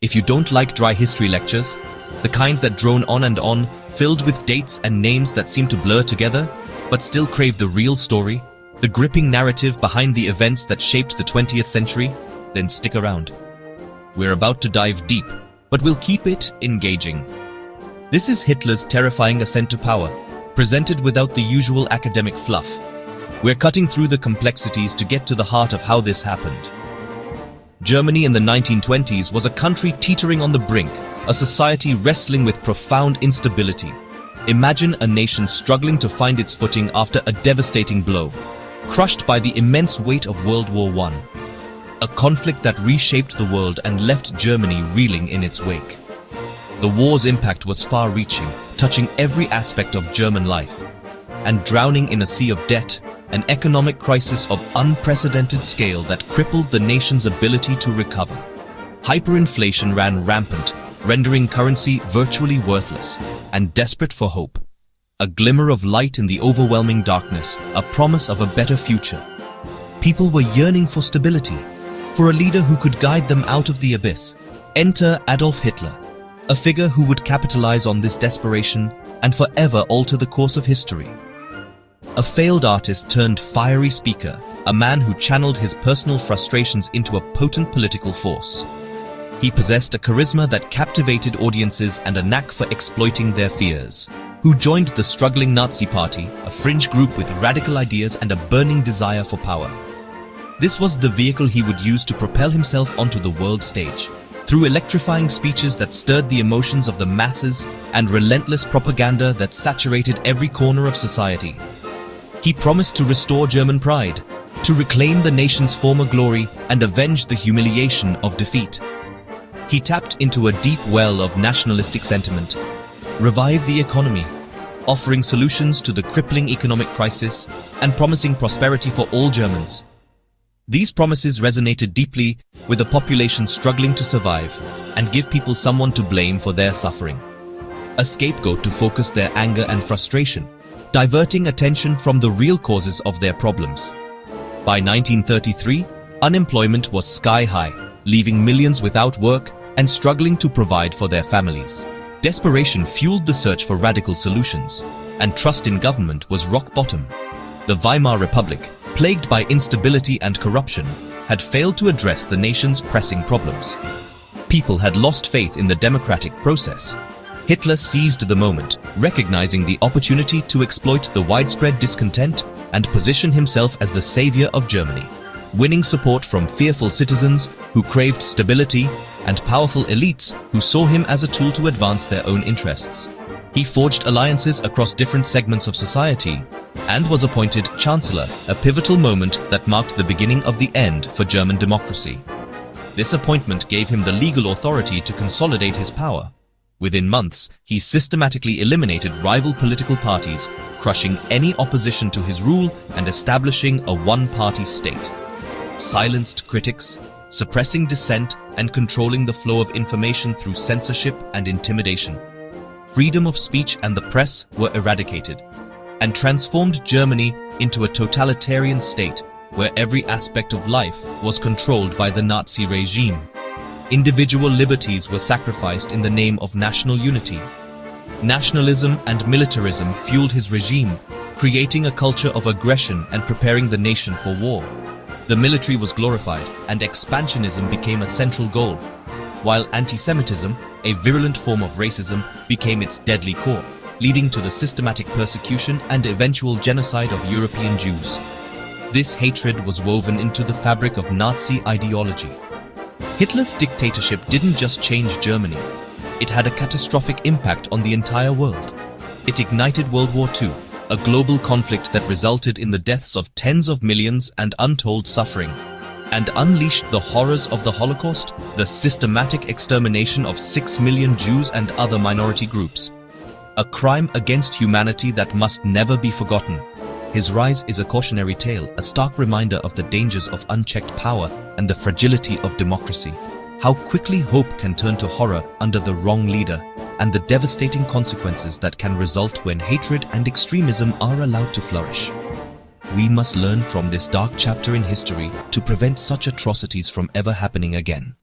If you don't like dry history lectures, the kind that drone on and on, filled with dates and names that seem to blur together, but still crave the real story, the gripping narrative behind the events that shaped the 20th century, then stick around. We're about to dive deep, but we'll keep it engaging. This is Hitler's terrifying ascent to power, presented without the usual academic fluff. We're cutting through the complexities to get to the heart of how this happened. Germany in the 1920s was a country teetering on the brink, a society wrestling with profound instability. Imagine a nation struggling to find its footing after a devastating blow, crushed by the immense weight of World War I. A conflict that reshaped the world and left Germany reeling in its wake. The war's impact was far-reaching, touching every aspect of German life, and drowning in a sea of debt, an economic crisis of unprecedented scale that crippled the nation's ability to recover. Hyperinflation ran rampant, rendering currency virtually worthless, and desperate for hope. A glimmer of light in the overwhelming darkness, a promise of a better future. People were yearning for stability, for a leader who could guide them out of the abyss. Enter Adolf Hitler, a figure who would capitalize on this desperation and forever alter the course of history. A failed artist turned fiery speaker, a man who channeled his personal frustrations into a potent political force. He possessed a charisma that captivated audiences and a knack for exploiting their fears. Who joined the struggling Nazi Party, a fringe group with radical ideas and a burning desire for power. This was the vehicle he would use to propel himself onto the world stage, through electrifying speeches that stirred the emotions of the masses and relentless propaganda that saturated every corner of society. He promised to restore German pride, to reclaim the nation's former glory and avenge the humiliation of defeat. He tapped into a deep well of nationalistic sentiment, revived the economy, offering solutions to the crippling economic crisis and promising prosperity for all Germans. These promises resonated deeply with a population struggling to survive and give people someone to blame for their suffering. A scapegoat to focus their anger and frustration, diverting attention from the real causes of their problems. By 1933, unemployment was sky high, leaving millions without work and struggling to provide for their families. Desperation fueled the search for radical solutions, and trust in government was rock bottom. The Weimar Republic, plagued by instability and corruption, had failed to address the nation's pressing problems. People had lost faith in the democratic process. Hitler seized the moment, recognizing the opportunity to exploit the widespread discontent and position himself as the savior of Germany, winning support from fearful citizens who craved stability and powerful elites who saw him as a tool to advance their own interests. He forged alliances across different segments of society and was appointed Chancellor, a pivotal moment that marked the beginning of the end for German democracy. This appointment gave him the legal authority to consolidate his power. Within months, he systematically eliminated rival political parties, crushing any opposition to his rule and establishing a one-party state. Silenced critics, suppressing dissent, and controlling the flow of information through censorship and intimidation. Freedom of speech and the press were eradicated, and transformed Germany into a totalitarian state where every aspect of life was controlled by the Nazi regime. Individual liberties were sacrificed in the name of national unity. Nationalism and militarism fueled his regime, creating a culture of aggression and preparing the nation for war. The military was glorified, and expansionism became a central goal, while anti-Semitism, a virulent form of racism, became its deadly core, leading to the systematic persecution and eventual genocide of European Jews. This hatred was woven into the fabric of Nazi ideology. Hitler's dictatorship didn't just change Germany, it had a catastrophic impact on the entire world. It ignited World War II, a global conflict that resulted in the deaths of tens of millions and untold suffering, and unleashed the horrors of the Holocaust, the systematic extermination of 6 million Jews and other minority groups. A crime against humanity that must never be forgotten. His rise is a cautionary tale, a stark reminder of the dangers of unchecked power and the fragility of democracy. How quickly hope can turn to horror under the wrong leader, and the devastating consequences that can result when hatred and extremism are allowed to flourish. We must learn from this dark chapter in history to prevent such atrocities from ever happening again.